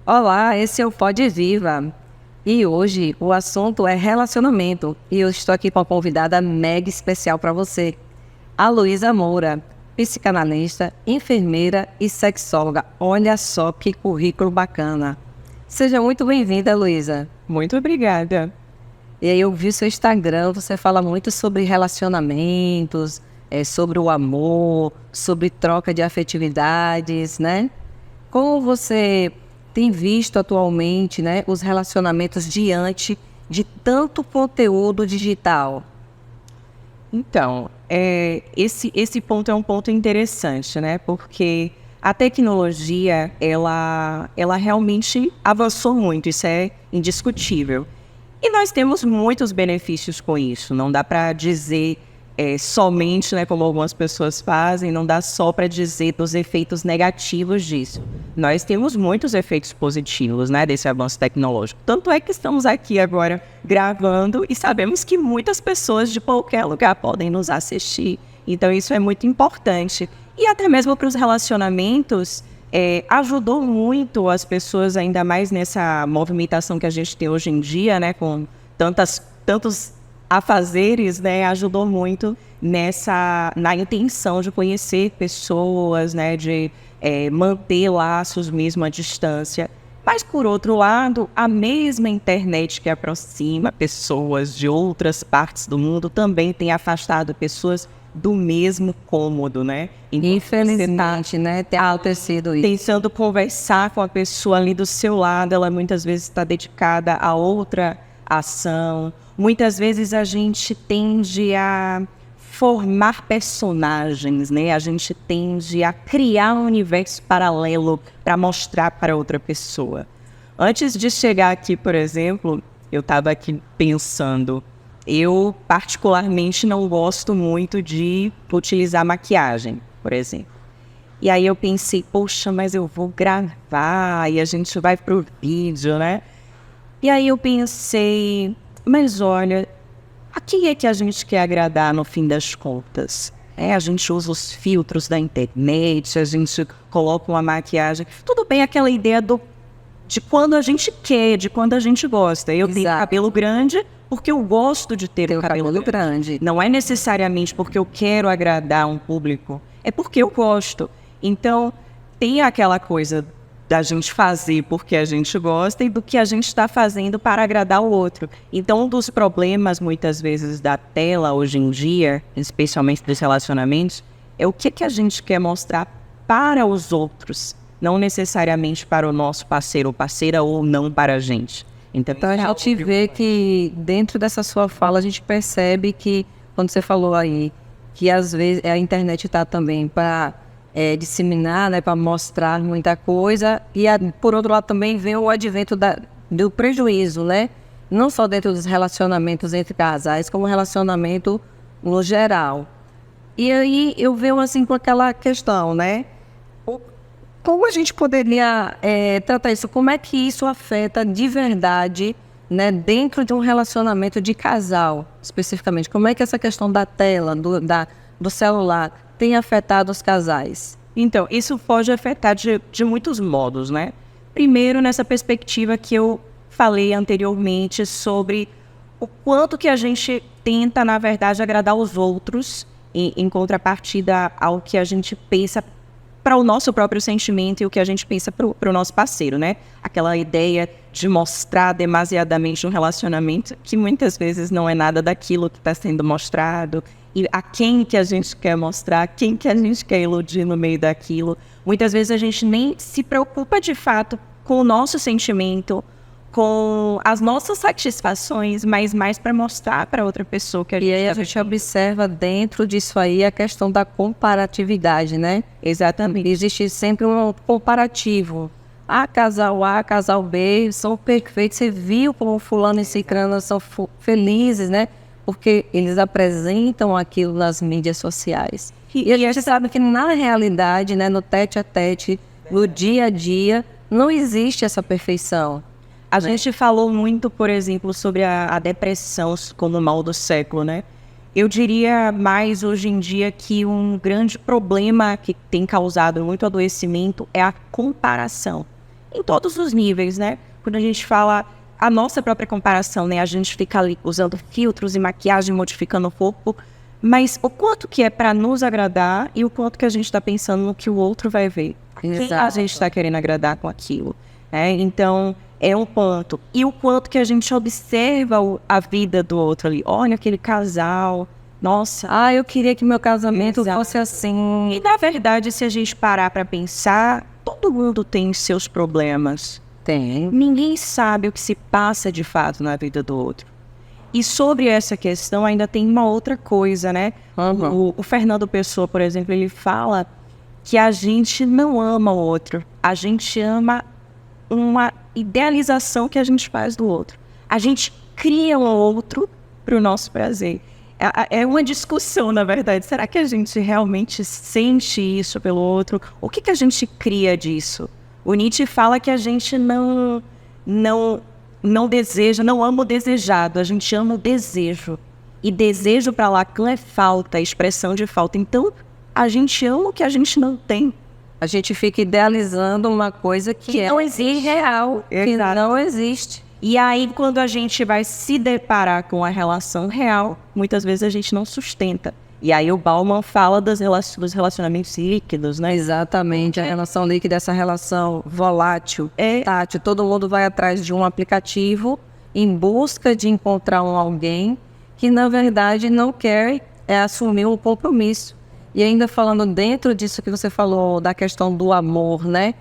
Olá, esse é o Pode Viva. E hoje o assunto é relacionamento. E eu estou aqui com uma convidada mega especial para você. A Luísa Moura, psicanalista, enfermeira e sexóloga. Olha só que currículo bacana. Seja muito bem-vinda, Luísa. Muito obrigada. E aí eu vi seu Instagram, você fala muito sobre relacionamentos, sobre o amor, sobre troca de afetividades, né? Como você tem visto atualmente, né, os relacionamentos diante de tanto conteúdo digital? Então, esse ponto é um ponto interessante, né? Porque a tecnologia, ela realmente avançou muito, isso é indiscutível. E nós temos muitos benefícios com isso, não dá para dizer somente, né, como algumas pessoas fazem, não dá só para dizer dos efeitos negativos disso. Nós temos muitos efeitos positivos, né, desse avanço tecnológico. Tanto é que estamos aqui agora gravando e sabemos que muitas pessoas de qualquer lugar podem nos assistir. Então isso é muito importante. E até mesmo para os relacionamentos, ajudou muito as pessoas, ainda mais nessa movimentação que a gente tem hoje em dia, né, com tantos afazeres, né, ajudou muito na intenção de conhecer pessoas, né, de manter laços mesmo à distância. Mas, por outro lado, a mesma internet que aproxima pessoas de outras partes do mundo também tem afastado pessoas do mesmo cômodo, né? Então, infelizmente, né, tem acontecido isso. Tentando conversar com a pessoa ali do seu lado, ela muitas vezes está dedicada a outra ação. Muitas vezes a gente tende a formar personagens, né? A gente tende a criar um universo paralelo para mostrar para outra pessoa. Antes de chegar aqui, por exemplo, eu estava aqui pensando, eu particularmente não gosto muito de utilizar maquiagem, por exemplo. E aí eu pensei, poxa, mas eu vou gravar e a gente vai pro vídeo, né? E aí eu pensei, mas olha, a quem é que a gente quer agradar no fim das contas? A gente usa os filtros da internet, a gente coloca uma maquiagem. Tudo bem aquela ideia de quando a gente quer, de quando a gente gosta. Eu tenho cabelo grande porque eu gosto de ter o cabelo grande. Não é necessariamente porque eu quero agradar um público, é porque eu gosto. Então, tem aquela coisa da gente fazer porque a gente gosta e do que a gente está fazendo para agradar o outro. Então, um dos problemas, muitas vezes, da tela hoje em dia, especialmente dos relacionamentos, é o que a gente quer mostrar para os outros, não necessariamente para o nosso parceiro ou parceira ou não para a gente. Então a gente vê que dentro dessa sua fala a gente percebe que, quando você falou aí, que às vezes a internet está também para disseminar, né, para mostrar muita coisa, e por outro lado também vem o advento do prejuízo, né? Não só dentro dos relacionamentos entre casais, como relacionamento no geral. E aí eu venho assim com aquela questão, né? Como a gente poderia tratar isso? Como é que isso afeta de verdade, né, dentro de um relacionamento de casal, especificamente? Como é que essa questão da tela, do celular, tem afetado os casais? Então, isso pode afetar de muitos modos, né? Primeiro, nessa perspectiva que eu falei anteriormente sobre o quanto que a gente tenta, na verdade, agradar os outros em contrapartida ao que a gente pensa para o nosso próprio sentimento e o que a gente pensa para o nosso parceiro, né? Aquela ideia de mostrar demasiadamente um relacionamento que muitas vezes não é nada daquilo que está sendo mostrado, e a quem que a gente quer mostrar, quem que a gente quer iludir no meio daquilo. Muitas vezes a gente nem se preocupa de fato com o nosso sentimento, com as nossas satisfações, mas mais para mostrar para outra pessoa que E aí a gente observa dentro disso aí a questão da comparatividade, né? Exatamente. Existe sempre um comparativo. Casal A, casal B são perfeitos. Você viu como fulano e cicrano são felizes, né? Porque eles apresentam aquilo nas mídias sociais. E a gente sabe que na realidade, né, no tete a tete, no dia a dia, não existe essa perfeição. A gente falou muito, por exemplo, sobre a depressão como mal do século, né? Eu diria mais hoje em dia que um grande problema que tem causado muito adoecimento é a comparação. em todos os níveis, né? Quando a gente fala a nossa própria comparação, né? A gente fica ali usando filtros e maquiagem, modificando o corpo, mas o quanto que é para nos agradar e o quanto que a gente está pensando no que o outro vai ver. Quem a gente está querendo agradar com aquilo, né? Então, é um ponto. E o quanto que a gente observa a vida do outro ali. Olha aquele casal, nossa. Eu queria que meu casamento fosse assim. E, na verdade, se a gente parar para pensar, todo mundo tem seus problemas. Tem. Ninguém sabe o que se passa de fato na vida do outro. E sobre essa questão ainda tem uma outra coisa, né? O Fernando Pessoa, por exemplo, ele fala que a gente não ama o outro. A gente ama uma idealização que a gente faz do outro. A gente cria um outro para o nosso prazer. É uma discussão, na verdade. Será que a gente realmente sente isso pelo outro? O que a gente cria disso? O Nietzsche fala que a gente não deseja, não ama o desejado, a gente ama o desejo. E desejo para Lacan é falta, expressão de falta. Então, a gente ama o que a gente não tem. A gente fica idealizando uma coisa que não existe, real, que não existe. E aí, quando a gente vai se deparar com a relação real, muitas vezes a gente não sustenta. E aí o Bauman fala dos relacionamentos líquidos, né? Exatamente, a relação líquida, essa relação volátil, tátil. Todo mundo vai atrás de um aplicativo em busca de encontrar alguém que, na verdade, não quer assumir um compromisso. E ainda falando dentro disso que você falou, da questão do amor, né?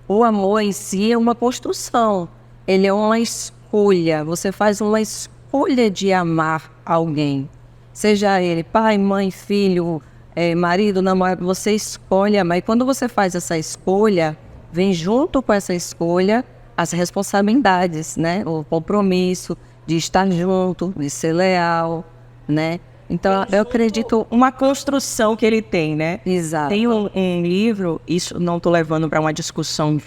O amor em si é uma construção, ele é uma escolha. Você faz uma escolha de amar alguém. Seja ele pai, mãe, filho, marido, namorado, você escolhe amar. E quando você faz essa escolha, vem junto com essa escolha as responsabilidades, né? O compromisso de estar junto, de ser leal, né? Então, eu acredito... Uma construção que ele tem, né? Exato. Tem um livro, isso não estou levando para uma discussão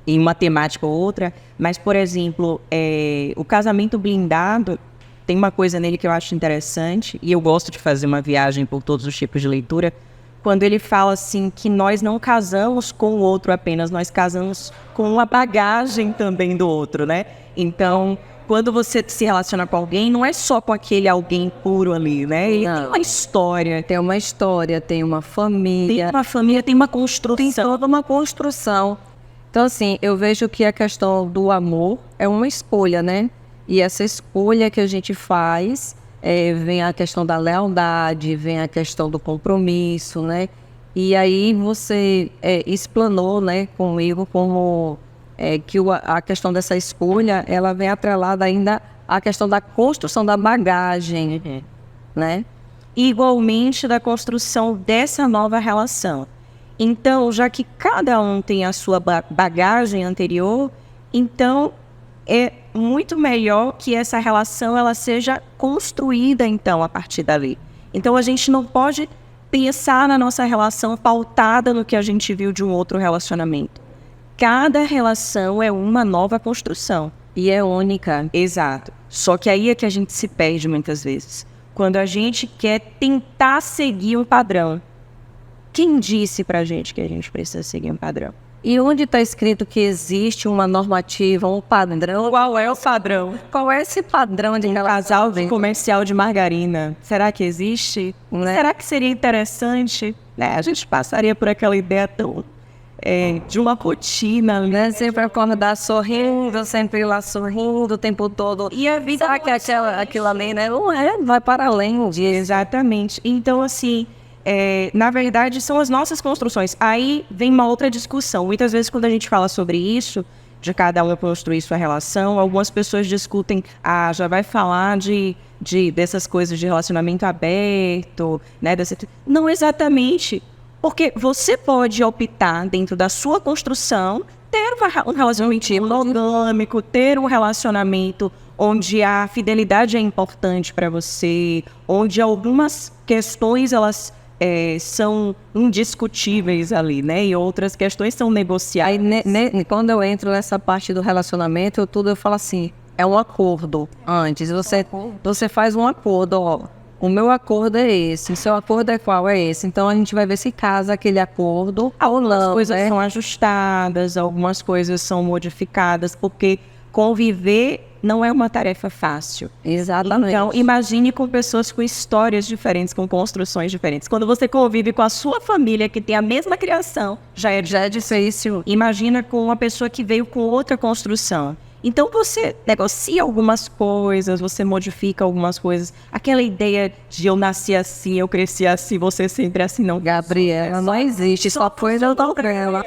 em uma temática ou outra, mas, por exemplo, o Casamento Blindado, tem uma coisa nele que eu acho interessante, e eu gosto de fazer uma viagem por todos os tipos de leitura, quando ele fala assim que nós não casamos com o outro apenas, nós casamos com a bagagem também do outro, né? Então, quando você se relaciona com alguém, não é só com aquele alguém puro ali, né? Ele tem uma história. Tem uma história, tem uma família. Tem uma família, tem uma construção. Tem toda uma construção. Então, assim, eu vejo que a questão do amor é uma escolha, né? E essa escolha que a gente faz, vem a questão da lealdade, vem a questão do compromisso, né? E aí você explanou, né, comigo como que a questão dessa escolha, ela vem atrelada ainda à questão da construção da bagagem, né? Igualmente da construção dessa nova relação. Então, já que cada um tem a sua bagagem anterior, então é muito melhor que essa relação ela seja construída, então, a partir dali. Então, a gente não pode pensar na nossa relação pautada no que a gente viu de um outro relacionamento. Cada relação é uma nova construção. E é única. Exato. Só que aí é que a gente se perde muitas vezes. Quando a gente quer tentar seguir um padrão. Quem disse pra gente que a gente precisa seguir um padrão? E onde está escrito que existe uma normativa, um padrão? Qual é o padrão? Qual é esse padrão de casal comercial de margarina? Será que existe? Né? Será que seria interessante? A gente passaria por aquela ideia tão... de uma rotina, né? Sempre acordar sorrindo, sempre ir lá sorrindo o tempo todo. E a vida... Será que aquilo ali, né? Não vai para além disso. Exatamente. Então, assim... na verdade, são as nossas construções. Aí vem uma outra discussão. Muitas vezes, quando a gente fala sobre isso, de cada um construir sua relação, algumas pessoas discutem, já vai falar dessas coisas de relacionamento aberto, né? Não exatamente. Porque você pode optar, dentro da sua construção, ter um relacionamento monogâmico, ter um relacionamento onde a fidelidade é importante para você, onde algumas questões, elas... são indiscutíveis ali, né? E outras questões são negociáveis. Aí, quando eu entro nessa parte do relacionamento, eu falo assim, é um acordo antes. Você faz um acordo, o meu acordo é esse, o seu acordo é qual? É esse. Então a gente vai ver se casa aquele acordo ou não. Algumas coisas né? são ajustadas, algumas coisas são modificadas, porque conviver não é uma tarefa fácil. Exatamente. Então, imagine com pessoas com histórias diferentes, com construções diferentes. Quando você convive com a sua família, que tem a mesma criação, já é difícil. Imagina com uma pessoa que veio com outra construção. Então, você negocia algumas coisas, você modifica algumas coisas. Aquela ideia de eu nasci assim, eu cresci assim, você sempre assim, não. Gabriela, não existe, só coisa eu dou ela.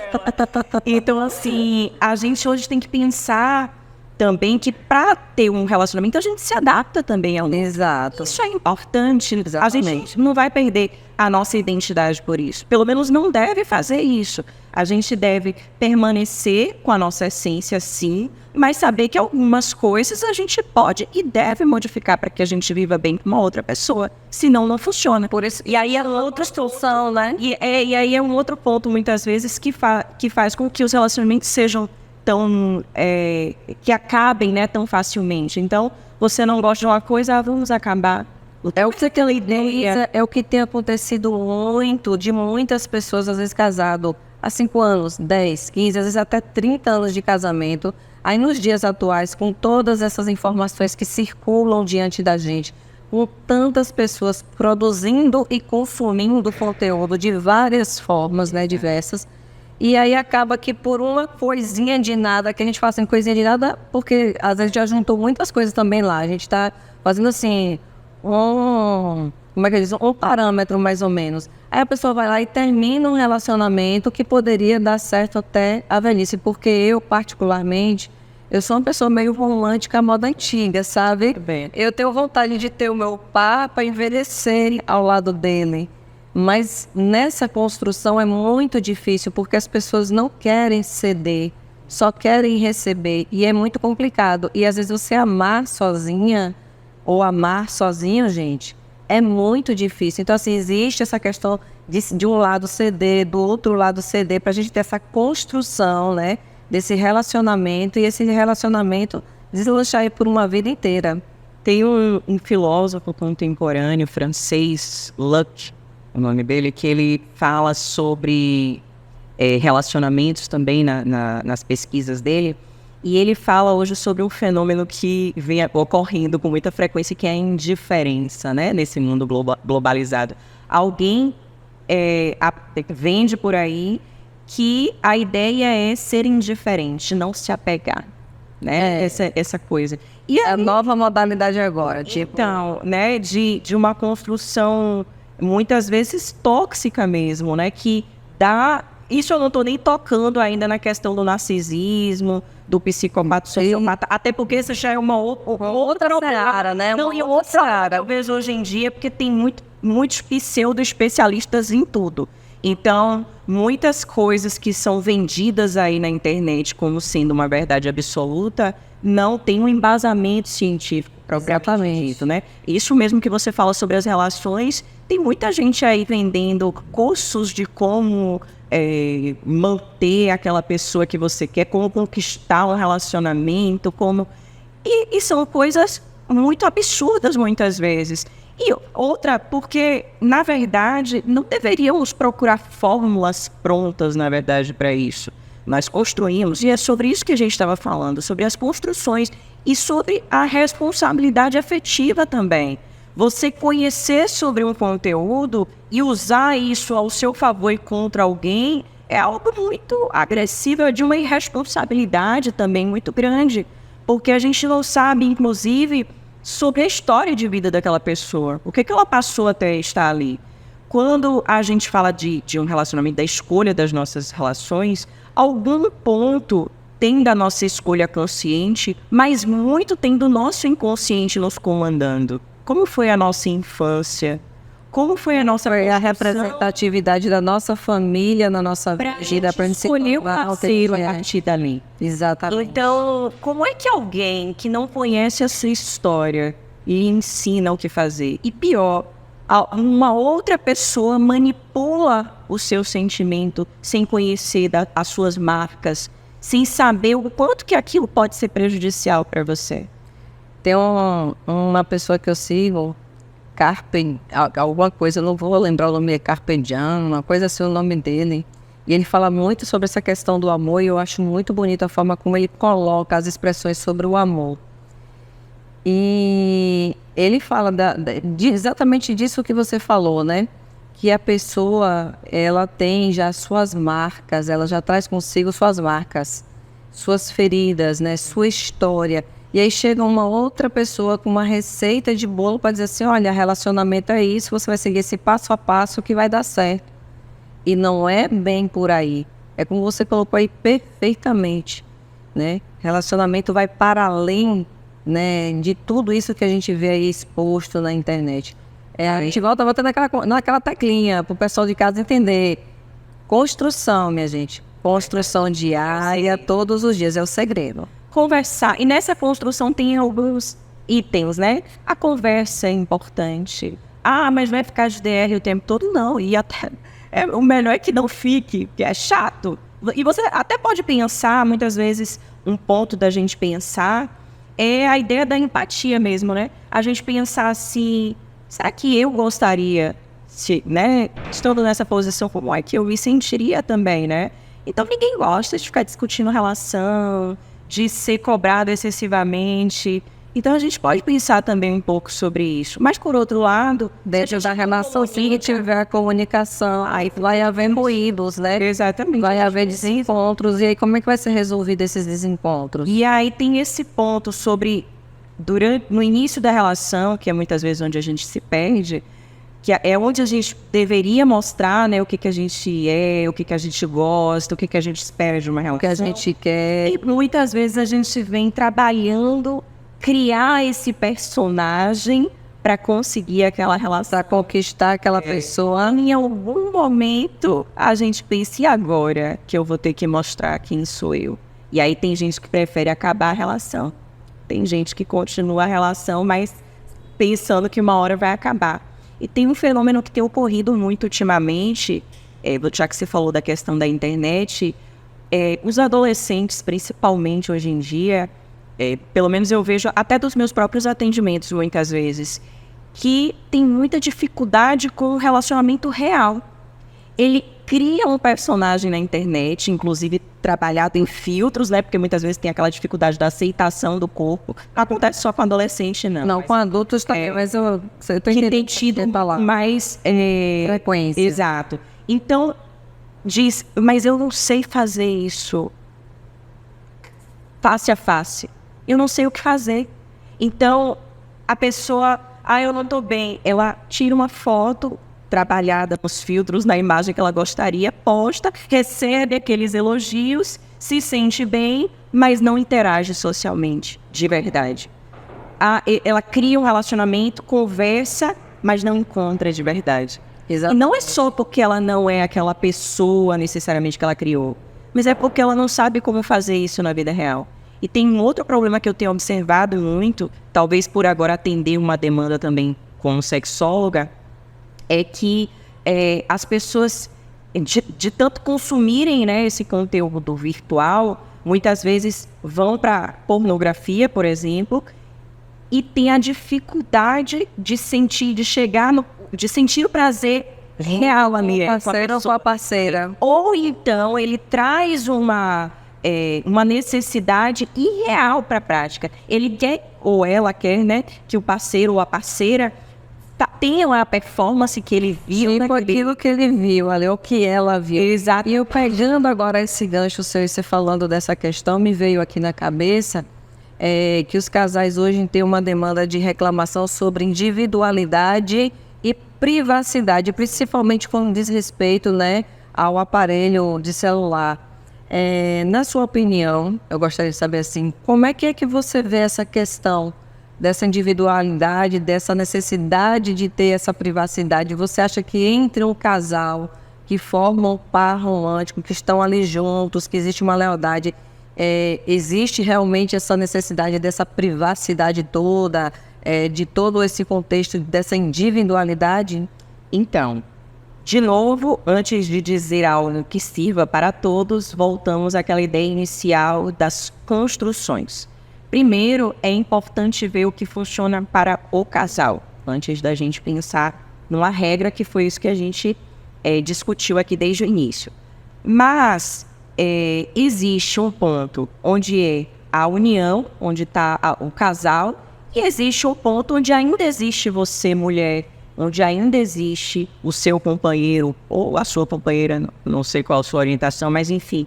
Então, assim, a gente hoje tem que pensar também que para ter um relacionamento, a gente se adapta também ao novo. Exato. Isso é importante. Exatamente. A gente não vai perder a nossa identidade por isso. Pelo menos não deve fazer isso. A gente deve permanecer com a nossa essência, sim, mas saber que algumas coisas a gente pode e deve modificar para que a gente viva bem com uma outra pessoa. Senão, não funciona. Por isso, E aí é outra situação, né? E aí é um outro ponto, muitas vezes, que faz com que os relacionamentos sejam tão que acabem, né, tão facilmente. Então, você não gosta de uma coisa, vamos acabar. Aquela ideia é o que tem acontecido muito, de muitas pessoas, às vezes, casado há 5 anos, 10, 15, às vezes até 30 anos de casamento. Aí, nos dias atuais, com todas essas informações que circulam diante da gente, com tantas pessoas produzindo e consumindo conteúdo de várias formas, né, diversas, e aí acaba que por uma coisinha de nada, que a gente fala assim, coisinha de nada, porque às vezes já juntou muitas coisas também lá. A gente está fazendo assim, como é que diz? Um parâmetro mais ou menos. Aí a pessoa vai lá e termina um relacionamento que poderia dar certo até a velhice, porque eu, particularmente, eu sou uma pessoa meio romântica, moda antiga, sabe? Bem. Eu tenho vontade de ter o meu par para envelhecer ao lado dele. Mas nessa construção é muito difícil, porque as pessoas não querem ceder, só querem receber. E é muito complicado. E às vezes você amar sozinha, ou amar sozinho, gente, é muito difícil. Então, assim, existe essa questão de um lado ceder, do outro lado ceder, para a gente ter essa construção, né, desse relacionamento, e esse relacionamento deslanchar aí por uma vida inteira. Tem um filósofo contemporâneo francês, Luc, o nome dele, que ele fala sobre relacionamentos também nas pesquisas dele, e ele fala hoje sobre um fenômeno que vem ocorrendo com muita frequência, que é a indiferença, né, nesse mundo globalizado. Alguém vende por aí que a ideia é ser indiferente, não se apegar, né, essa coisa. E a nova modalidade agora, tipo... Então, né, de uma construção muitas vezes tóxica mesmo, né, que dá... Isso eu não estou nem tocando ainda na questão do narcisismo, do psicopata, sociopata, até porque isso já é uma outra área, né? Não, e outra área, eu vejo hoje em dia, porque tem muitos pseudo-especialistas em tudo. Então, muitas coisas que são vendidas aí na internet como sendo uma verdade absoluta, não tem um embasamento científico propriamente dito, né? Isso mesmo que você fala sobre as relações, tem muita gente aí vendendo cursos de como manter aquela pessoa que você quer, como conquistar um relacionamento, E são coisas muito absurdas muitas vezes. E outra, porque, na verdade, não deveríamos procurar fórmulas prontas, na verdade, para isso. Nós construímos, e é sobre isso que a gente estava falando, sobre as construções e sobre a responsabilidade afetiva também. Você conhecer sobre um conteúdo e usar isso ao seu favor e contra alguém é algo muito agressivo, é de uma irresponsabilidade também muito grande, porque a gente não sabe, inclusive, sobre a história de vida daquela pessoa, o que ela passou até estar ali. Quando a gente fala de um relacionamento, da escolha das nossas relações, algum ponto tem da nossa escolha consciente, mas muito tem do nosso inconsciente nos comandando. Como foi a nossa infância? Como foi a nossa representatividade da nossa família na nossa vida? Para escolher o parceiro a partir dali. Exatamente. Então, como é que alguém que não conhece essa história e ensina o que fazer? E pior, uma outra pessoa manipula o seu sentimento sem conhecer as suas marcas, sem saber o quanto que aquilo pode ser prejudicial para você. Tem uma pessoa que eu sigo, alguma coisa, eu não vou lembrar o nome, é Carpegiani, uma coisa assim, o nome dele. E ele fala muito sobre essa questão do amor e eu acho muito bonita a forma como ele coloca as expressões sobre o amor. E ele fala exatamente disso que você falou, né? Que a pessoa, ela tem já suas marcas, ela já traz consigo suas marcas, suas feridas, né? Sua história. E aí chega uma outra pessoa com uma receita de bolo para dizer assim, olha, relacionamento é isso, você vai seguir esse passo a passo que vai dar certo. E não é bem por aí. É como você colocou aí perfeitamente, né? Relacionamento vai para além, né, de tudo isso que a gente vê aí exposto na internet. A gente volta naquela teclinha para o pessoal de casa entender. Construção, minha gente. Construção diária, todos os dias, é o segredo. Conversar. E nessa construção tem alguns itens, né? A conversa é importante. Ah, mas vai ficar de DR o tempo todo? Não. E até o melhor é que não fique, que é chato. E você até pode pensar, muitas vezes, um ponto da gente pensar é a ideia da empatia mesmo, né? A gente pensar assim, será que eu gostaria, né? Estando nessa posição, como é que eu me sentiria também, né? Então ninguém gosta de ficar discutindo relação, de ser cobrado excessivamente. Então a gente pode pensar também um pouco sobre isso. Mas por outro lado, dentro da relação, se tiver a comunicação, aí vai haver ruídos, né? Exatamente. Vai haver desencontros. E aí como é que vai ser resolvido esses desencontros? E aí tem esse ponto sobre, no início da relação, que é muitas vezes onde a gente se perde, que é onde a gente deveria mostrar, né, o que a gente é, o que a gente gosta, o que a gente espera de uma relação. O que a gente quer. E muitas vezes a gente vem trabalhando, criar esse personagem para conseguir aquela relação. Para conquistar aquela pessoa. Em algum momento a gente pensa, e agora que eu vou ter que mostrar quem sou eu? E aí tem gente que prefere acabar a relação. Tem gente que continua a relação, mas pensando que uma hora vai acabar. E tem um fenômeno que tem ocorrido muito ultimamente, já que você falou da questão da internet, os adolescentes, principalmente hoje em dia, pelo menos eu vejo até dos meus próprios atendimentos muitas vezes, que tem muita dificuldade com o relacionamento real. Ele cria um personagem na internet, inclusive trabalhado em filtros, né? Porque muitas vezes tem aquela dificuldade da aceitação do corpo. Não acontece só com adolescente, não. Não, com adultos também, mas eu tô que tem tido mais frequência. Exato. Então, diz, mas eu não sei fazer isso face a face. Eu não sei o que fazer. Então, a pessoa, eu não tô bem. Ela tira uma foto trabalhada nos filtros, na imagem que ela gostaria, posta, recebe aqueles elogios, se sente bem, mas não interage socialmente, de verdade. Ela cria um relacionamento, conversa, mas não encontra de verdade. Exato. E não é só porque ela não é aquela pessoa necessariamente que ela criou, mas é porque ela não sabe como fazer isso na vida real. E tem um outro problema que eu tenho observado muito, talvez por agora atender uma demanda também como sexóloga, é que as pessoas, de tanto consumirem, né, esse conteúdo virtual, muitas vezes vão para pornografia, por exemplo, e tem a dificuldade de sentir o prazer real ali. Com a parceira ou com a parceira. Ou então ele traz uma necessidade irreal para a prática. Ele quer, ou ela quer, né, que o parceiro ou a parceira tenha a performance que ele viu. Tipo aquilo que ele viu ali, o que ela viu. Exato. E eu pegando agora esse gancho seu e você falando dessa questão, me veio aqui na cabeça que os casais hoje têm uma demanda de reclamação sobre individualidade e privacidade, principalmente quando diz respeito, né, ao aparelho de celular. Na sua opinião, eu gostaria de saber assim, como é que você vê essa questão dessa individualidade, dessa necessidade de ter essa privacidade? Você acha que entre um casal que forma um par romântico, que estão ali juntos, que existe uma lealdade, existe realmente essa necessidade dessa privacidade toda, de todo esse contexto dessa individualidade? Então, de novo, antes de dizer algo que sirva para todos, voltamos àquela ideia inicial das construções. Primeiro, é importante ver o que funciona para o casal. antes da gente pensar numa regra, que foi isso que a gente discutiu aqui desde o início. Mas existe um ponto onde é a união, onde está o casal, e existe um ponto onde ainda existe você, mulher, onde ainda existe o seu companheiro ou a sua companheira, não sei qual a sua orientação, mas enfim,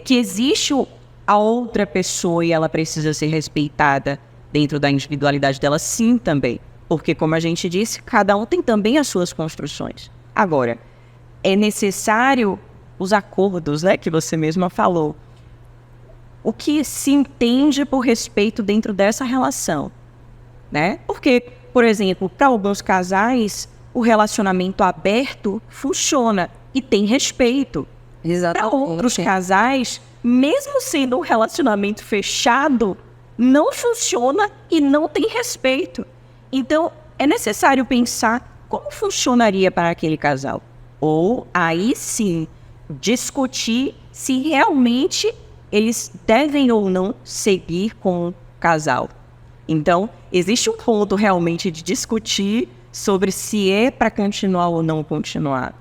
que existe a outra pessoa e ela precisa ser respeitada dentro da individualidade dela, sim, também. Porque, como a gente disse, cada um tem também as suas construções. Agora, é necessário os acordos, né, que você mesma falou. O que se entende por respeito dentro dessa relação, né? Porque, por exemplo, para alguns casais, o relacionamento aberto funciona e tem respeito. Para outros casais, mesmo sendo um relacionamento fechado, não funciona e não tem respeito. Então, é necessário pensar como funcionaria para aquele casal. Ou, aí sim, discutir se realmente eles devem ou não seguir com o casal. Então, existe um ponto realmente de discutir sobre se é para continuar ou não continuar.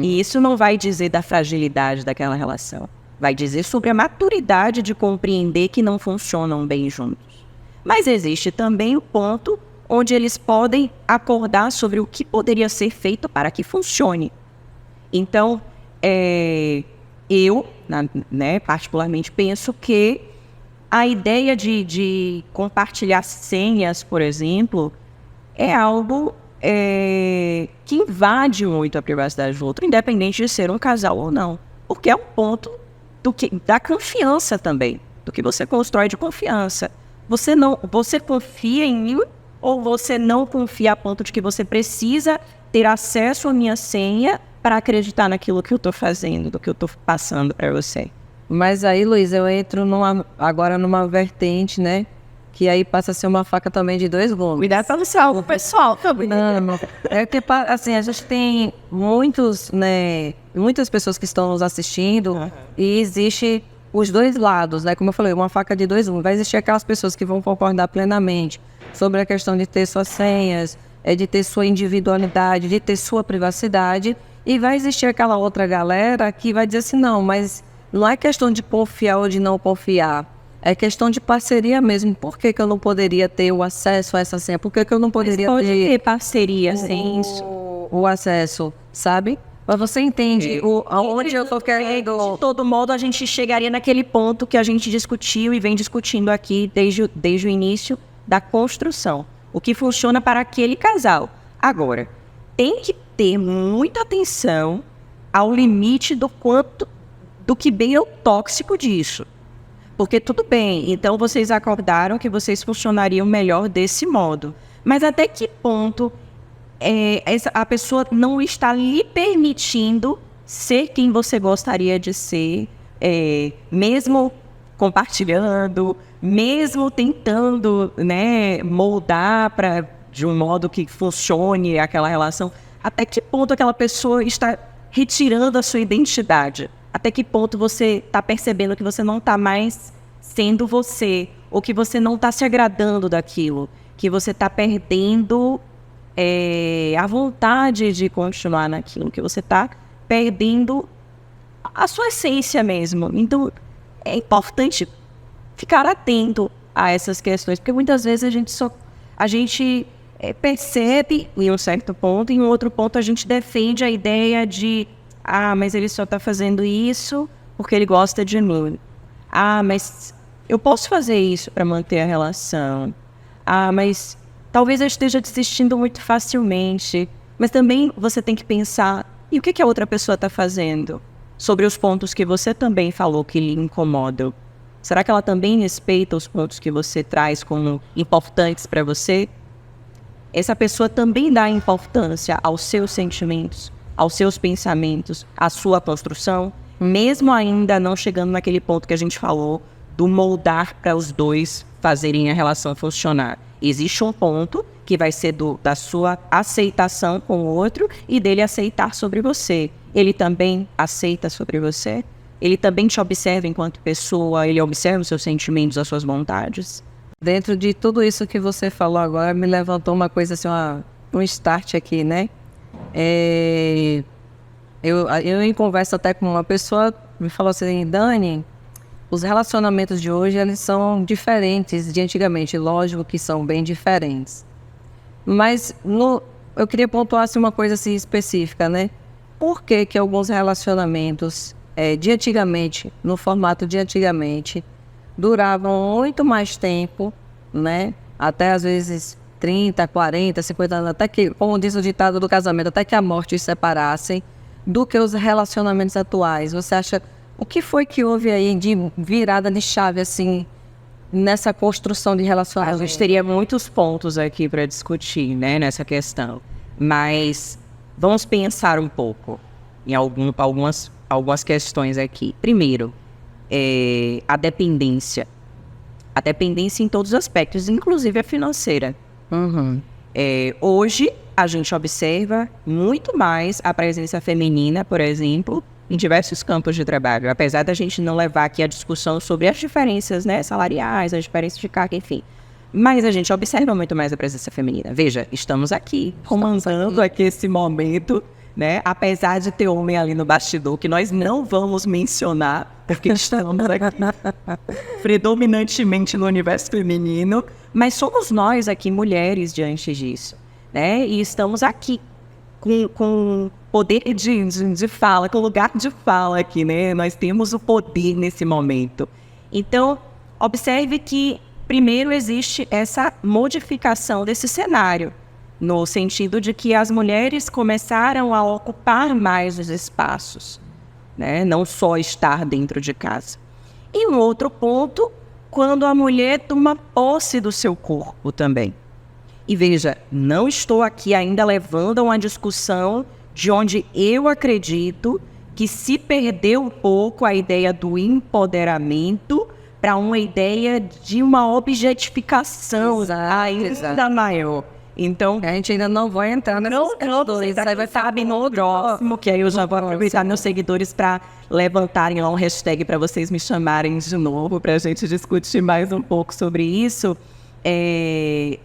E isso não vai dizer da fragilidade daquela relação. Vai dizer sobre a maturidade de compreender que não funcionam bem juntos. Mas existe também o ponto onde eles podem acordar sobre o que poderia ser feito para que funcione. Então, eu, particularmente, penso que a ideia de compartilhar senhas, por exemplo, é algo que invade muito a privacidade do outro, independente de ser um casal ou não. Porque é um ponto da confiança também, do que você constrói de confiança. Você confia em mim ou você não confia a ponto de que você precisa ter acesso à minha senha para acreditar naquilo que eu estou fazendo, do que eu estou passando para você? Mas aí, Luiz, eu entro agora numa vertente, né? Que aí passa a ser uma faca também de dois gumes. Cuidado para não ser algo pessoal também. Não. É que, assim, a gente tem muitas pessoas que estão nos assistindo e existe os dois lados, né? Como eu falei, uma faca de dois gumes. Vai existir aquelas pessoas que vão concordar plenamente sobre a questão de ter suas senhas, de ter sua individualidade, de ter sua privacidade. E vai existir aquela outra galera que vai dizer assim, não, mas não é questão de confiar ou de não confiar. É questão de parceria mesmo. Por que eu não poderia ter o acesso a essa senha? Por que eu não poderia ter parceria sem isso? O acesso, sabe? Mas você entende aonde eu tô querendo... De todo modo, a gente chegaria naquele ponto que a gente discutiu e vem discutindo aqui desde o início da construção. O que funciona para aquele casal. Agora, tem que ter muita atenção ao limite do que bem é o tóxico disso. Porque tudo bem, então vocês acordaram que vocês funcionariam melhor desse modo. Mas até que ponto a pessoa não está lhe permitindo ser quem você gostaria de ser, mesmo compartilhando, mesmo tentando, né, moldar de um modo que funcione aquela relação? Até que ponto aquela pessoa está retirando a sua identidade? Até que ponto você está percebendo que você não está mais sendo você, ou que você não está se agradando daquilo, que você está perdendo a vontade de continuar naquilo, que você está perdendo a sua essência mesmo. Então, é importante ficar atento a essas questões, porque muitas vezes a gente percebe em um certo ponto, e em um outro ponto a gente defende a ideia de mas ele só está fazendo isso porque ele gosta de mim. Mas eu posso fazer isso para manter a relação. Mas talvez eu esteja desistindo muito facilmente. Mas também você tem que pensar, e o que a outra pessoa está fazendo? Sobre os pontos que você também falou que lhe incomodam. Será que ela também respeita os pontos que você traz como importantes para você? Essa pessoa também dá importância aos seus sentimentos, aos seus pensamentos, à sua construção, mesmo ainda não chegando naquele ponto que a gente falou, do moldar para os dois fazerem a relação funcionar. Existe um ponto que vai ser da sua aceitação com o outro e dele aceitar sobre você. Ele também aceita sobre você? Ele também te observa enquanto pessoa? Ele observa os seus sentimentos, as suas vontades? Dentro de tudo isso que você falou agora, me levantou uma coisa assim, um start aqui, né? Eu em conversa até com uma pessoa, me falou assim, Dani, os relacionamentos de hoje, eles são diferentes de antigamente. Lógico que são bem diferentes. Mas eu queria pontuar assim, uma coisa assim, específica, né? Por que que alguns relacionamentos de antigamente, no formato de antigamente, duravam muito mais tempo, né? Até às vezes 30, 40, 50 anos, até que, como diz o ditado do casamento, até que a morte os separassem, do que os relacionamentos atuais. Você acha, o que foi que houve aí de virada de chave, assim, nessa construção de A relacionamento? gente teria muitos pontos aqui para discutir, né, nessa questão. Mas vamos pensar um pouco em algumas questões aqui. Primeiro, a dependência. A dependência em todos os aspectos, inclusive a financeira. Uhum. Hoje, a gente observa muito mais a presença feminina, por exemplo, em diversos campos de trabalho. Apesar da gente não levar aqui a discussão sobre as diferenças, né, salariais, as diferenças de carga, enfim. Mas a gente observa muito mais a presença feminina. Veja, estamos aqui, comandando aqui esse momento, né? Apesar de ter homem ali no bastidor, que nós não vamos mencionar, porque estamos aqui predominantemente no universo feminino, mas somos nós aqui, mulheres, diante disso, né? E estamos aqui com poder de fala, com lugar de fala aqui, né? Nós temos o poder nesse momento. Então, observe que, primeiro, existe essa modificação desse cenário, no sentido de que as mulheres começaram a ocupar mais os espaços, né? Não só estar dentro de casa. E um outro ponto, quando a mulher toma posse do seu corpo também. E veja, não estou aqui ainda levando a uma discussão de onde eu acredito que se perdeu um pouco a ideia do empoderamento para uma ideia de uma objetificação ainda maior. Então, A gente ainda não vai entrar nessas questões. você vai saber no próximo, que aí eu já vou aproveitar meus seguidores para levantarem lá um hashtag para vocês me chamarem de novo, para a gente discutir mais um pouco sobre isso.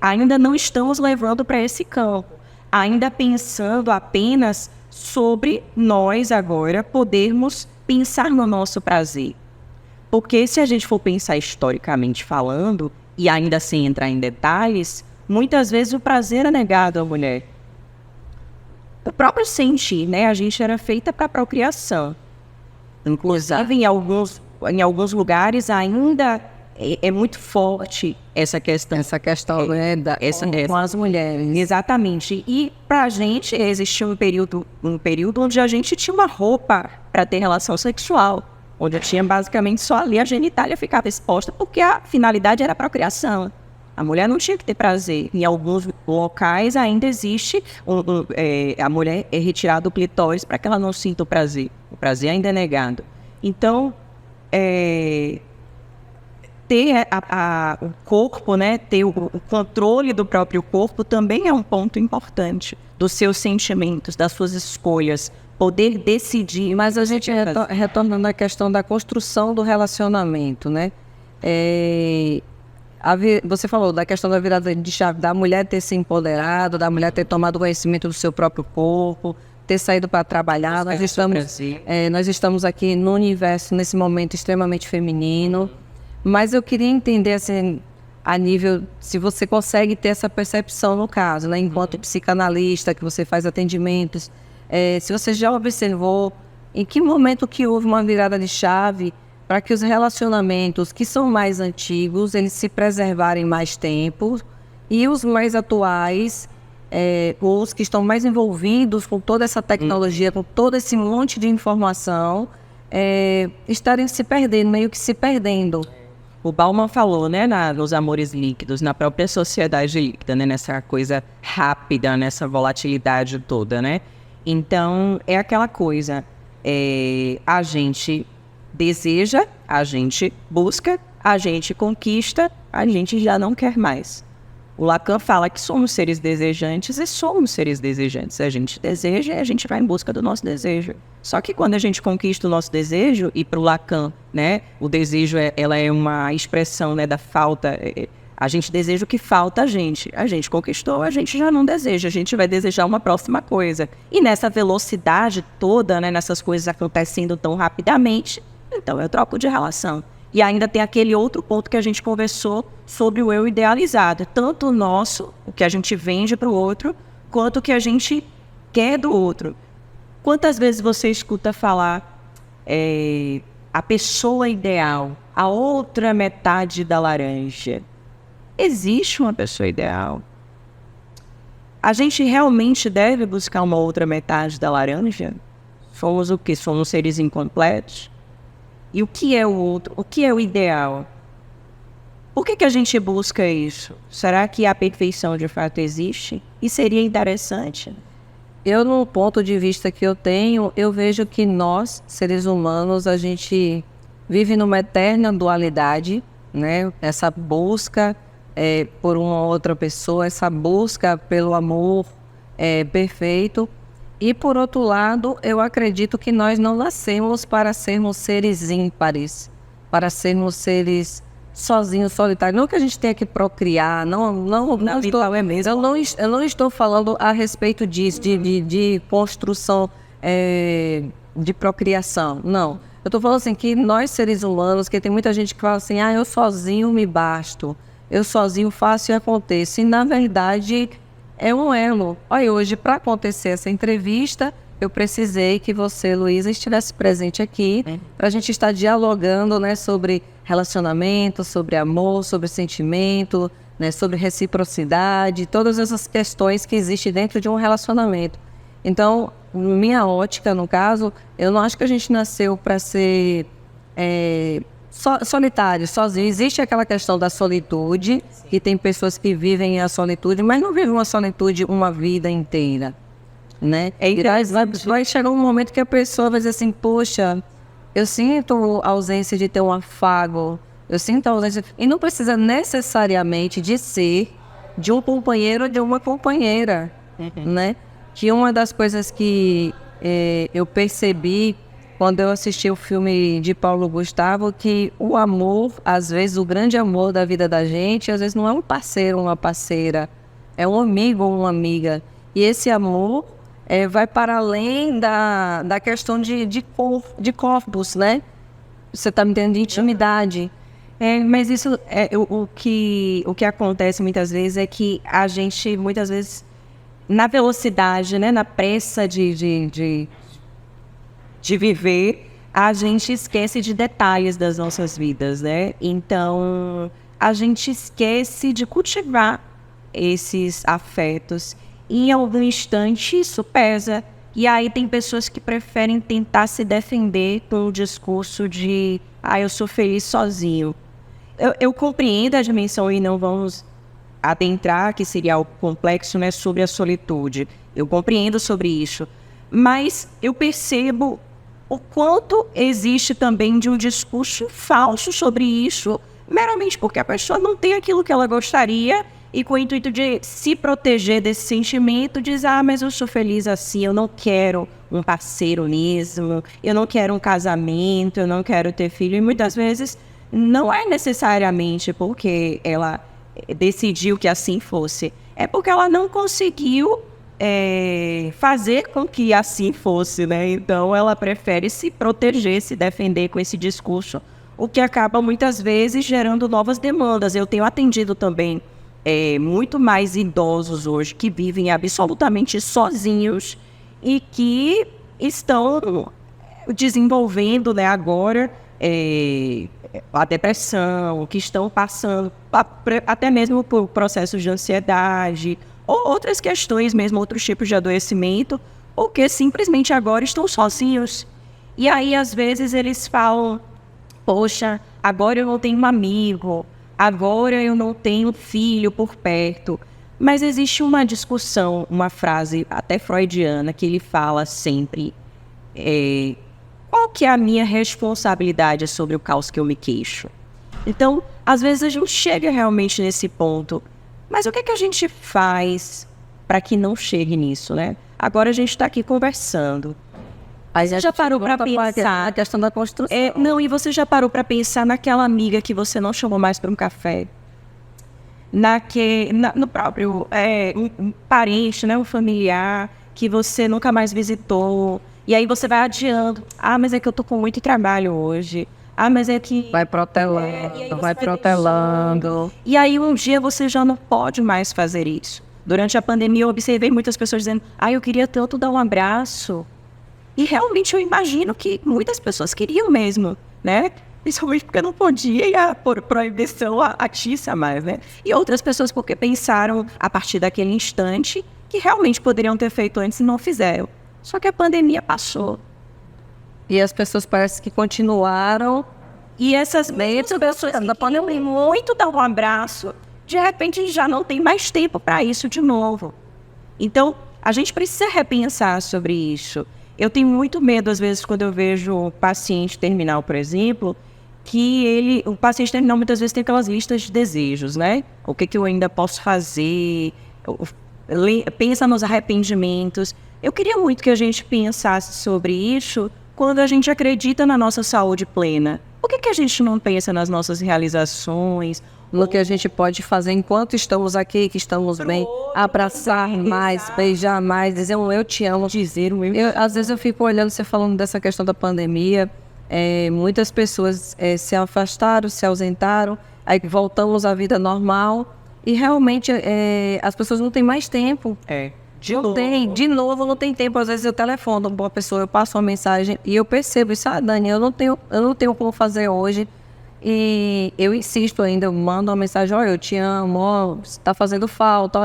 Ainda não estamos levando para esse campo, ainda pensando apenas sobre nós agora podermos pensar no nosso prazer. Porque se a gente for pensar historicamente falando, e ainda sem entrar em detalhes, muitas vezes o prazer é negado à mulher. O próprio sentir, né? A gente era feita para procriação. Inclusive, em alguns lugares ainda é muito forte essa questão. Essa questão, né, com as mulheres. Exatamente. E pra gente existia um período onde a gente tinha uma roupa para ter relação sexual, onde tinha basicamente só ali a genitália ficava exposta, porque a finalidade era a procriação. A mulher não tinha que ter prazer. Em alguns locais ainda existe, a mulher é retirada do clitóris para que ela não sinta o prazer. O prazer ainda é negado. Então, ter o corpo, né, ter o controle do próprio corpo também é um ponto importante dos seus sentimentos, das suas escolhas, poder decidir. Mas a gente retornando à questão da construção do relacionamento, né? Você falou da questão da virada de chave, da mulher ter se empoderado, da mulher ter tomado conhecimento do seu próprio corpo, ter saído para trabalhar. Nós estamos aqui no universo, nesse momento, extremamente feminino. Mas eu queria entender, assim, a nível, se você consegue ter essa percepção no caso, né? Enquanto psicanalista, que você faz atendimentos, se você já observou em que momento que houve uma virada de chave para que os relacionamentos que são mais antigos, eles se preservarem mais tempo, e os mais atuais, os que estão mais envolvidos com toda essa tecnologia, com todo esse monte de informação, estarem se perdendo, meio que se perdendo. O Bauman falou, né, nos amores líquidos, na própria sociedade líquida, né, nessa coisa rápida, nessa volatilidade toda, né? Então, é aquela coisa, a gente deseja, a gente busca, a gente conquista, a gente já não quer mais. O Lacan fala que somos seres desejantes e somos seres desejantes. A gente deseja e a gente vai em busca do nosso desejo. Só que quando a gente conquista o nosso desejo, e para o Lacan, né, o desejo ela é uma expressão, né, da falta, A gente deseja o que falta a gente conquistou, a gente já não deseja, a gente vai desejar uma próxima coisa. E nessa velocidade toda, né, nessas coisas acontecendo tão rapidamente, então eu troco de relação. E ainda tem aquele outro ponto que a gente conversou sobre o eu idealizado. Tanto o nosso, o que a gente vende para o outro, quanto o que a gente quer do outro. Quantas vezes você escuta falar a pessoa ideal, a outra metade da laranja? Existe uma pessoa ideal? A gente realmente deve buscar uma outra metade da laranja? Somos o quê? Somos seres incompletos? E o que é o outro? O que é o ideal? Por que a gente busca isso? Será que a perfeição de fato existe? E seria interessante. Eu, no ponto de vista que eu tenho, eu vejo que nós, seres humanos, a gente vive numa eterna dualidade, né? Essa busca por uma outra pessoa, essa busca pelo amor perfeito. E, por outro lado, eu acredito que nós não nascemos para sermos seres ímpares, para sermos seres sozinhos, solitários. Não que a gente tenha que procriar, eu não estou falando a respeito disso, de construção, de procriação, não. Eu estou falando assim, que nós, seres humanos, que tem muita gente que fala assim, eu sozinho me basto, eu sozinho faço e aconteço. E, na verdade, é um elo. Olha, hoje, para acontecer essa entrevista, eu precisei que você, Luísa, estivesse presente aqui para a gente estar dialogando, né, sobre relacionamento, sobre amor, sobre sentimento, né, sobre reciprocidade, todas essas questões que existem dentro de um relacionamento. Então, minha ótica, no caso, eu não acho que a gente nasceu para ser solitário, sozinho. Existe aquela questão da solitude, que tem pessoas que vivem a solitude, mas não vivem uma solitude uma vida inteira, né? Vai chegar um momento que a pessoa vai dizer assim, poxa, eu sinto a ausência de ter um afago, eu sinto a ausência... E não precisa necessariamente de ser de um companheiro ou de uma companheira, né? Que uma das coisas que eu percebi quando eu assisti o filme de Paulo Gustavo, que o amor, às vezes, o grande amor da vida da gente, às vezes não é um parceiro ou uma parceira, é um amigo ou uma amiga. E esse amor vai para além da questão de corpos, né? Você está me entendendo, de intimidade. Mas isso, o que acontece muitas vezes é que a gente, muitas vezes, na velocidade, né, na pressa de viver, a gente esquece de detalhes das nossas vidas, né? Então, a gente esquece de cultivar esses afetos. E em algum instante, isso pesa. E aí tem pessoas que preferem tentar se defender com o discurso de eu sou feliz sozinho. Eu compreendo a dimensão e não vamos adentrar, que seria algo complexo, né, sobre a solitude. Eu compreendo sobre isso. Mas eu percebo o quanto existe também de um discurso falso sobre isso, meramente porque a pessoa não tem aquilo que ela gostaria e com o intuito de se proteger desse sentimento, diz, mas eu sou feliz assim, eu não quero um parceiro mesmo, eu não quero um casamento, eu não quero ter filho. E muitas vezes não é necessariamente porque ela decidiu que assim fosse, é porque ela não conseguiu fazer com que assim fosse, né? Então ela prefere se proteger, se defender com esse discurso, o que acaba muitas vezes gerando novas demandas. Eu tenho atendido também muito mais idosos hoje que vivem absolutamente sozinhos e que estão desenvolvendo, né, agora a depressão, que estão passando até mesmo por processos de ansiedade ou outras questões mesmo, outros tipos de adoecimento, ou que simplesmente agora estão sozinhos. E aí, às vezes, eles falam, poxa, agora eu não tenho um amigo, agora eu não tenho filho por perto. Mas existe uma discussão, uma frase até freudiana, que ele fala sempre, qual que é a minha responsabilidade sobre o caos que eu me queixo? Então, às vezes a gente chega realmente nesse ponto, mas o que a gente faz para que não chegue nisso, né? Agora a gente está aqui conversando. Mas já parou para pensar a questão da construção? Não, e você já parou para pensar naquela amiga que você não chamou mais para um café? no próprio um parente, né, um familiar que você nunca mais visitou. E aí você vai adiando. Ah, mas é que eu tô com muito trabalho hoje. Ah, mas é que... Vai protelando, vai protelando. E aí um dia você já não pode mais fazer isso. Durante a pandemia eu observei muitas pessoas dizendo: eu queria tanto dar um abraço. E realmente eu imagino que muitas pessoas queriam mesmo, né? Principalmente porque não podia, por proibição atiça mais, né? E outras pessoas porque pensaram, a partir daquele instante, que realmente poderiam ter feito antes e não fizeram. Só que a pandemia passou. E as pessoas parecem que continuaram. E essas pessoas que podem muito dar um abraço, de repente já não tem mais tempo para isso de novo. Então, a gente precisa repensar sobre isso. Eu tenho muito medo, às vezes, quando eu vejo o paciente terminal, por exemplo, que o paciente terminal muitas vezes tem aquelas listas de desejos, né? O que eu ainda posso fazer? Pensa nos arrependimentos. Eu queria muito que a gente pensasse sobre isso quando a gente acredita na nossa saúde plena. Por que a gente não pensa nas nossas realizações? No que a gente pode fazer enquanto estamos aqui, que estamos bem, abraçar mais, beijar mais, dizer um eu te amo. Às vezes eu fico olhando, você falando dessa questão da pandemia, muitas pessoas se afastaram, se ausentaram, aí voltamos à vida normal e realmente as pessoas não têm mais tempo. De novo, não tem tempo. Às vezes eu telefono uma pessoa, eu passo uma mensagem e eu percebo isso: Dani, eu não tenho como fazer hoje. E eu insisto ainda, eu mando uma mensagem: eu te amo, está fazendo falta,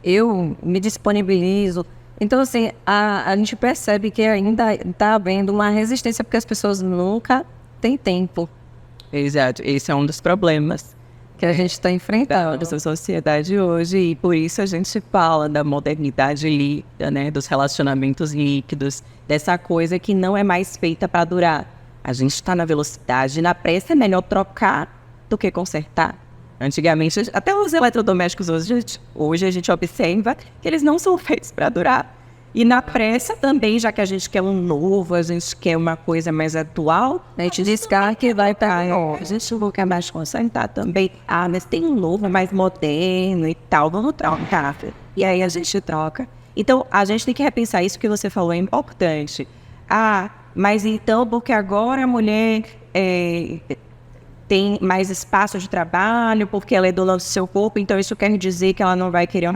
eu me disponibilizo. Então, assim, a gente percebe que ainda está havendo uma resistência, porque as pessoas nunca têm tempo. Exato, esse é um dos problemas que a gente está enfrentando nessa sociedade hoje, e por isso a gente fala da modernidade líquida, né, dos relacionamentos líquidos, dessa coisa que não é mais feita para durar. A gente está na velocidade, na pressa é melhor trocar do que consertar. Antigamente, até os eletrodomésticos hoje a gente observa que eles não são feitos para durar. E na pressa também, já que a gente quer um novo, a gente quer uma coisa mais atual, a gente descarga e vai para a gente não quer mais consertar também. Ah, mas tem um novo, mais moderno e tal, vamos trocar. E aí a gente troca. Então, a gente tem que repensar isso que você falou, é importante. Mas então, porque agora a mulher tem mais espaço de trabalho, porque ela é dona do seu corpo, então isso quer dizer que ela não vai querer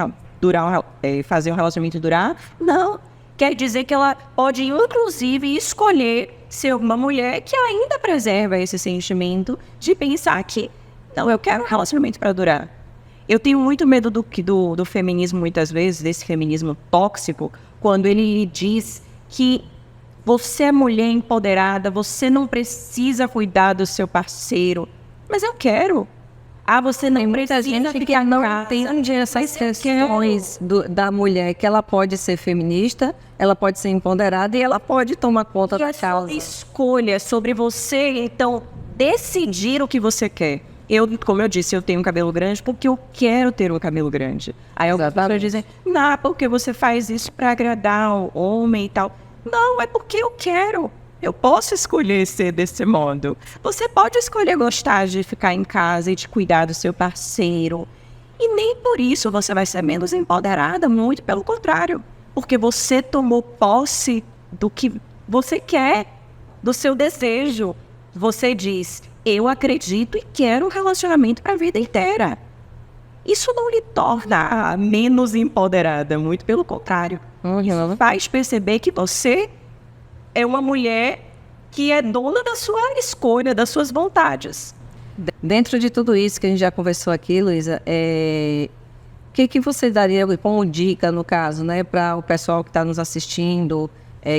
fazer um relacionamento durar? Não. Quer dizer que ela pode, inclusive, escolher ser uma mulher que ainda preserva esse sentimento de pensar que, não, eu quero um relacionamento para durar. Eu tenho muito medo do feminismo, muitas vezes, desse feminismo tóxico, quando ele diz que você é mulher empoderada, você não precisa cuidar do seu parceiro. Mas eu quero. Você não precisa ficar não entende essas questões da mulher, que ela pode ser feminista, ela pode ser empoderada e ela pode tomar conta da causa. Escolha sobre você, então, decidir o que você quer. Como eu disse, eu tenho um cabelo grande porque eu quero ter um cabelo grande. Aí algumas pessoas dizem: não, porque você faz isso para agradar o homem e tal. Não, é porque eu quero. Eu posso escolher ser desse modo. Você pode escolher gostar de ficar em casa e de cuidar do seu parceiro. E nem por isso você vai ser menos empoderada, muito pelo contrário. Porque você tomou posse do que você quer, do seu desejo. Você diz: eu acredito e quero um relacionamento para a vida inteira. Isso não lhe torna menos empoderada, muito pelo contrário. Isso faz perceber que você é uma mulher que é dona da sua escolha, das suas vontades. Dentro de tudo isso que a gente já conversou aqui, Luísa, o que você daria como dica, no caso, né, para o pessoal que está nos assistindo,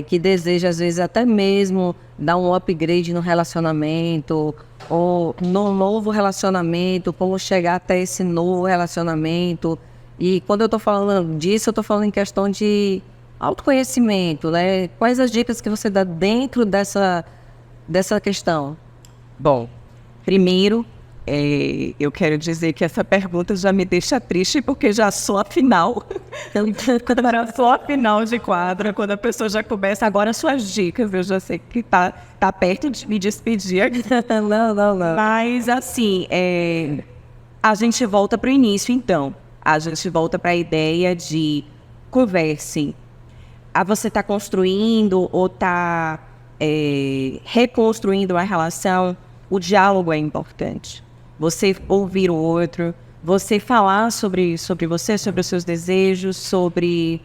que deseja, às vezes, até mesmo dar um upgrade no relacionamento, ou no novo relacionamento, como chegar até esse novo relacionamento? E quando eu estou falando disso, eu estou falando em questão de autoconhecimento, né? Quais as dicas que você dá dentro dessa questão? Bom, primeiro, eu quero dizer que essa pergunta já me deixa triste, porque já sou a final. Já sou a final de quadra, quando a pessoa já começa. Agora, suas dicas, eu já sei que tá perto de me despedir. Não. Mas, assim, A gente volta para o início, então. A gente volta para a ideia de conversem. Você está construindo ou está reconstruindo uma relação, o diálogo é importante. Você ouvir o outro, você falar sobre você, sobre os seus desejos, sobre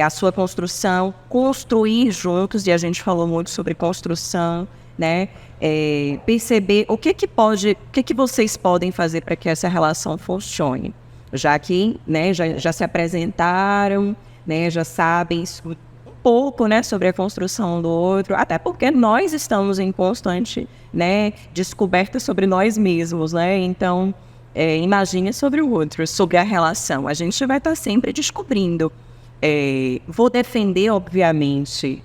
a sua construção, construir juntos, e a gente falou muito sobre construção, né? Perceber o que vocês podem fazer para que essa relação funcione. Já que, né, já se apresentaram, né, já sabem um pouco, né, sobre a construção do outro, até porque nós estamos em constante, né, descoberta sobre nós mesmos, né? Então, imagine sobre o outro, sobre a relação. A gente vai estar sempre descobrindo. Vou defender, obviamente,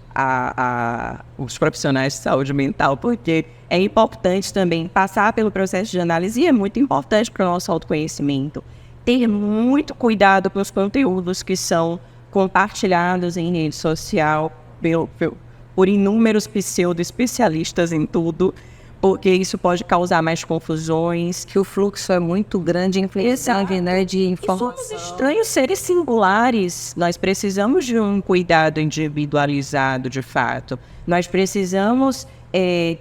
os profissionais de saúde mental, porque é importante também passar pelo processo de análise e é muito importante para o nosso autoconhecimento. Ter muito cuidado com os conteúdos que são compartilhados em rede social por inúmeros pseudo-especialistas em tudo, porque isso pode causar mais confusões. Que o fluxo é muito grande, influenciável, né, de informação. Somos estranhos seres singulares. Nós precisamos de um cuidado individualizado, de fato. Nós precisamos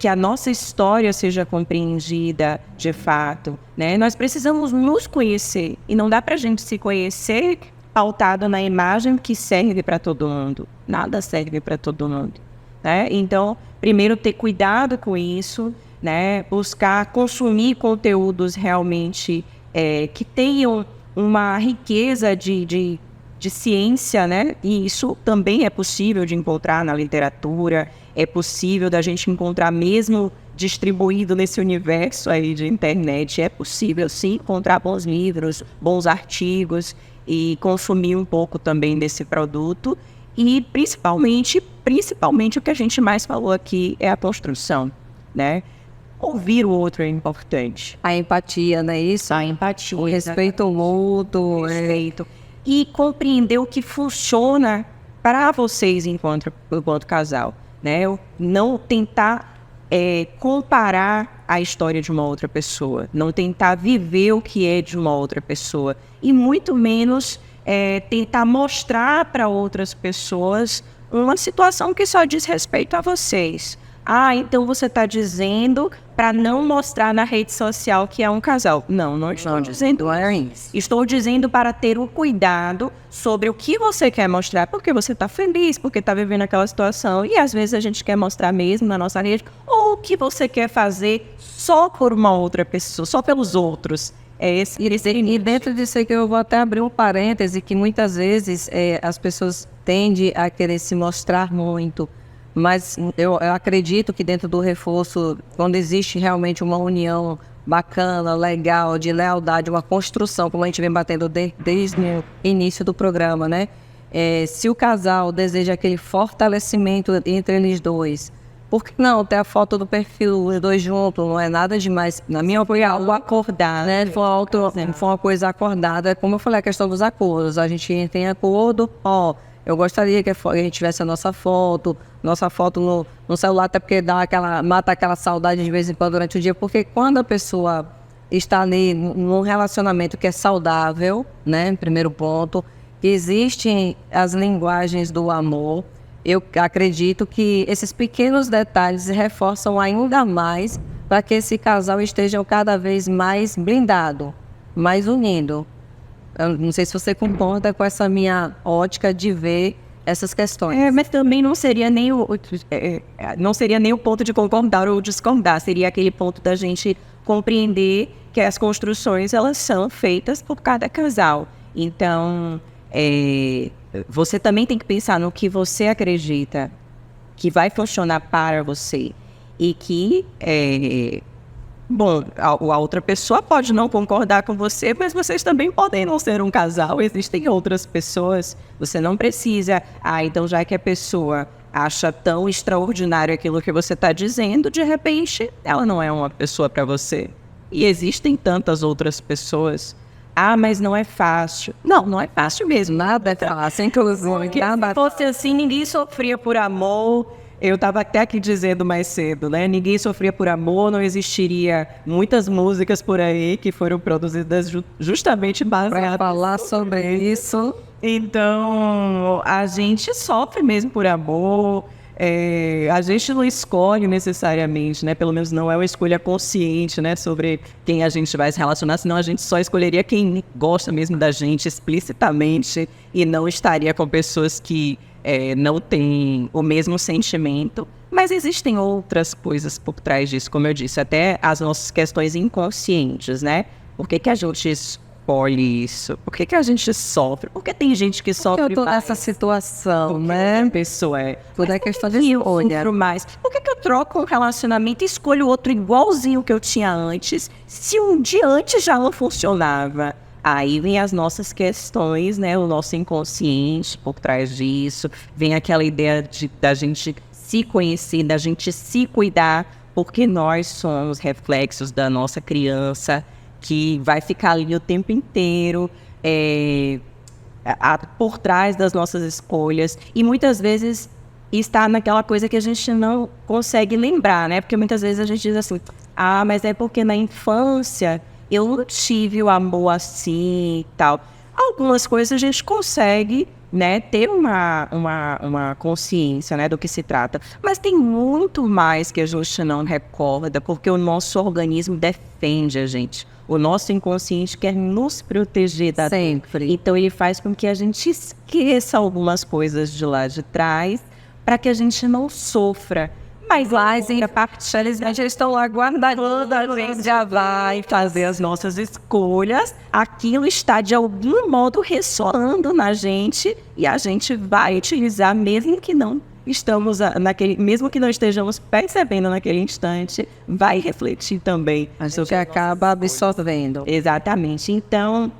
que a nossa história seja compreendida, de fato, né? Nós precisamos nos conhecer. E não dá para a gente se conhecer pautado na imagem que serve para todo mundo. Nada serve para todo mundo, né? Então, primeiro, ter cuidado com isso, né? Buscar consumir conteúdos realmente que tenham uma riqueza de ciência, né? E isso também é possível de encontrar na literatura, é possível da gente encontrar mesmo distribuído nesse universo aí de internet. É possível, sim, encontrar bons livros, bons artigos e consumir um pouco também desse produto. E principalmente o que a gente mais falou aqui é a construção, né? Ouvir o outro é importante. A empatia, não é isso? A empatia. O respeito mútuo. Respeito. E compreender o que funciona para vocês enquanto casal, né? Não tentar comparar a história de uma outra pessoa, não tentar viver o que é de uma outra pessoa, e muito menos tentar mostrar para outras pessoas uma situação que só diz respeito a vocês. Então você está dizendo para não mostrar na rede social que é um casal. Não estou dizendo isso. Estou dizendo para ter o cuidado sobre o que você quer mostrar, porque você está feliz, porque está vivendo aquela situação. E às vezes a gente quer mostrar mesmo na nossa rede, ou o que você quer fazer só por uma outra pessoa, só pelos outros. E dentro disso aí que eu vou até abrir um parêntese, que muitas vezes as pessoas tendem a querer se mostrar muito. Mas eu acredito que dentro do reforço, quando existe realmente uma união bacana, legal, de lealdade, uma construção, como a gente vem batendo desde o início do programa, né? Se o casal deseja aquele fortalecimento entre eles dois, por que não ter a foto do perfil, os dois juntos? Não é nada demais. Na minha opinião, algo acordado, né? Foi uma coisa acordada. Como eu falei, a questão dos acordos. A gente entra em acordo, eu gostaria que a gente tivesse a nossa foto no celular, até porque mata aquela saudade de vez em quando durante o dia, porque quando a pessoa está ali num relacionamento que é saudável, né, primeiro ponto, existem as linguagens do amor, eu acredito que esses pequenos detalhes reforçam ainda mais para que esse casal esteja cada vez mais blindado, mais unido. Eu não sei se você concorda com essa minha ótica de ver essas questões. Mas também não seria nem o ponto de concordar ou discordar. Seria aquele ponto da gente compreender que as construções, elas são feitas por cada casal. Então, você também tem que pensar no que você acredita que vai funcionar para você. E que... a outra pessoa pode não concordar com você, mas vocês também podem não ser um casal. Existem outras pessoas. Você não precisa... então já que a pessoa acha tão extraordinário aquilo que você está dizendo, de repente, ela não é uma pessoa para você. E existem tantas outras pessoas. Mas não é fácil. Não é fácil mesmo. Nada é fácil, inclusive. Se fosse assim, ninguém sofria por amor, Eu estava até aqui dizendo mais cedo, né? Ninguém sofria por amor, não existiria muitas músicas por aí que foram produzidas justamente Para baseadas. falar sobre isso, Então, a gente sofre mesmo por amor. A gente não escolhe necessariamente, né? Pelo menos não é uma escolha consciente, né? Sobre quem a gente vai se relacionar, senão a gente só escolheria quem gosta mesmo da gente explicitamente e não estaria com pessoas que não têm o mesmo sentimento. Mas existem outras coisas por trás disso, como eu disse, até as nossas questões inconscientes, né? Por que a gente escolhe isso? Por que a gente sofre? Porque tem gente que sofre eu tô mais. nessa situação, né? Pessoa Tudo é questão de eu escolha. sofro mais? Por que eu troco um relacionamento e escolho outro igualzinho que eu tinha antes, se um dia antes já não funcionava? Aí vem as nossas questões, né? O nosso inconsciente por trás disso. Vem aquela ideia da gente se conhecer, da gente se cuidar, porque nós somos reflexos da nossa criança, que vai ficar ali o tempo inteiro por trás das nossas escolhas. E muitas vezes está naquela coisa que a gente não consegue lembrar, né? Porque muitas vezes a gente diz assim, mas é porque na infância eu não tive o amor assim e tal. Algumas coisas a gente consegue, né, ter uma consciência, né, do que se trata. Mas tem muito mais que a gente não recorda, porque o nosso organismo defende a gente. O nosso inconsciente quer nos proteger da dor. Sempre. Então ele faz com que a gente esqueça algumas coisas de lá de trás, para que a gente não sofra. Mas lá, em parte, eles já estão lá guardadinhos, já vai fazer as nossas escolhas. Aquilo está, de algum modo, ressoando na gente e a gente vai utilizar, mesmo que não estejamos percebendo naquele instante, vai refletir também. A gente acaba absorvendo. Exatamente. Então,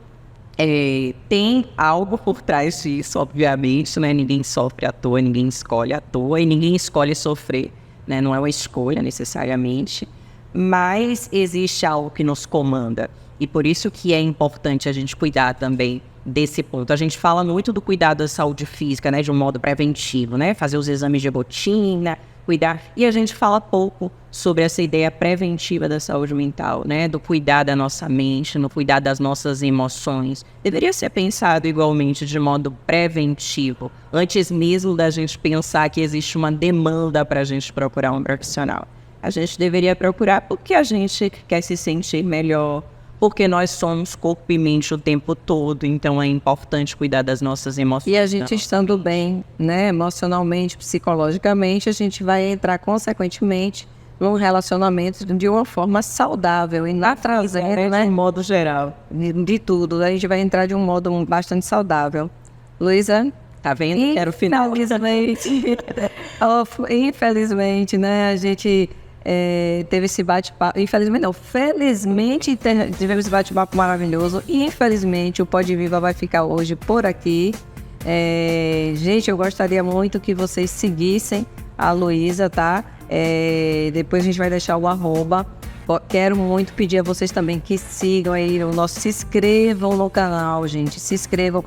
tem algo por trás disso, obviamente, né? Ninguém sofre à toa, ninguém escolhe à toa e ninguém escolhe sofrer. Né? Não é uma escolha necessariamente, mas existe algo que nos comanda. E por isso que é importante a gente cuidar também desse ponto. A gente fala muito do cuidado da saúde física, né? De um modo preventivo, né? Fazer os exames de rotina, cuidar. E a gente fala pouco sobre essa ideia preventiva da saúde mental, né? Do cuidar da nossa mente, no cuidar das nossas emoções. Deveria ser pensado igualmente de modo preventivo, antes mesmo da gente pensar que existe uma demanda para a gente procurar um profissional. A gente deveria procurar porque a gente quer se sentir melhor, porque nós somos corpo e mente o tempo todo, então é importante cuidar das nossas emoções. E a gente estando bem, né, emocionalmente, psicologicamente, a gente vai entrar consequentemente num relacionamento de uma forma saudável e não trazendo, né, de um modo geral. de tudo. A gente vai entrar de um modo bastante saudável. Luísa? Tá vendo? Quero finalizar. Infelizmente, né, a gente teve esse bate-papo. Infelizmente não, felizmente tivemos esse bate-papo maravilhoso. E infelizmente o Pode Viva vai ficar hoje por aqui. Gente, eu gostaria muito que vocês seguissem a Luísa, tá? Depois a gente vai deixar o @. Quero muito pedir a vocês também que sigam aí se inscrevam no canal, gente. Se inscrevam,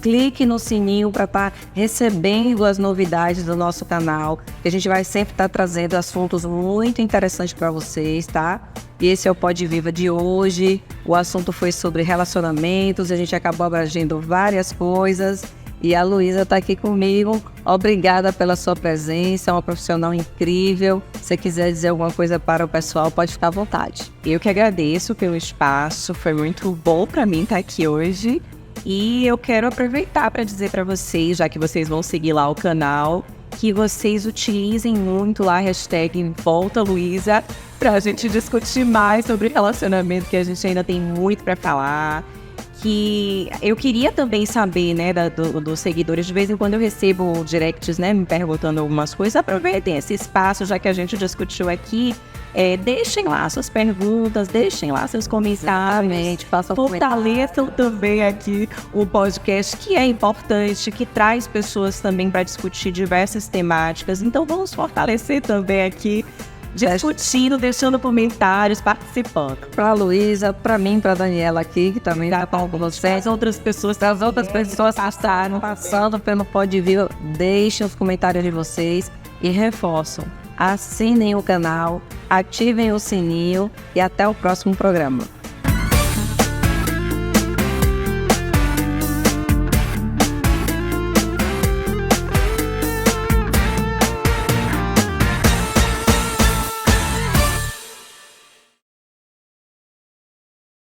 clique no sininho para estar recebendo as novidades do nosso canal, que a gente vai sempre estar trazendo assuntos muito interessantes para vocês, tá? E esse é o Pode Viva de hoje. O assunto foi sobre relacionamentos, a gente acabou abrangendo várias coisas. E a Luísa está aqui comigo. Obrigada pela sua presença, uma profissional incrível. Se você quiser dizer alguma coisa para o pessoal, pode ficar à vontade. Eu que agradeço pelo espaço, foi muito bom para mim estar aqui hoje. E eu quero aproveitar para dizer para vocês, já que vocês vão seguir lá o canal, que vocês utilizem muito lá a hashtag #VoltaLuísa para a gente discutir mais sobre relacionamento, que a gente ainda tem muito para falar. Que eu queria também saber, né, dos seguidores. De vez em quando eu recebo directs, né, me perguntando algumas coisas. Aproveitem esse espaço, já que a gente discutiu aqui. Deixem lá suas perguntas, deixem lá seus comentários. Fortaleçam também aqui o podcast, que é importante, que traz pessoas também para discutir diversas temáticas. Então vamos fortalecer também aqui, discutindo, deixando comentários, participando. Para a Luísa, para mim, para a Daniela aqui, que também está com vocês. As outras pessoas passando pelo Pode Viva, deixem os comentários de vocês. e reforçam. Assinem o canal, ativem o sininho e até o próximo programa.